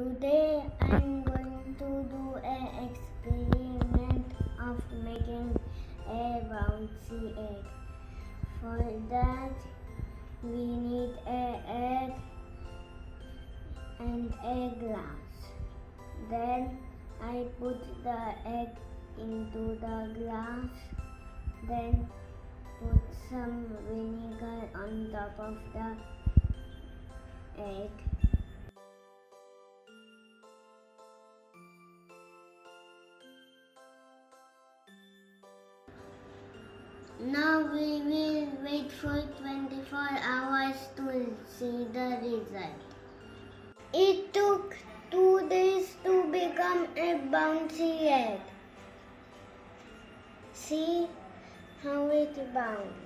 Today I'm going to do an experiment of making a bouncy egg. For that we need an egg and a glass. Then I put the egg into the glass. Then put some vinegar on top of the egg. Now we will wait for 24 hours to see the result. It took 2 days to become a bouncy egg. See how it bounced.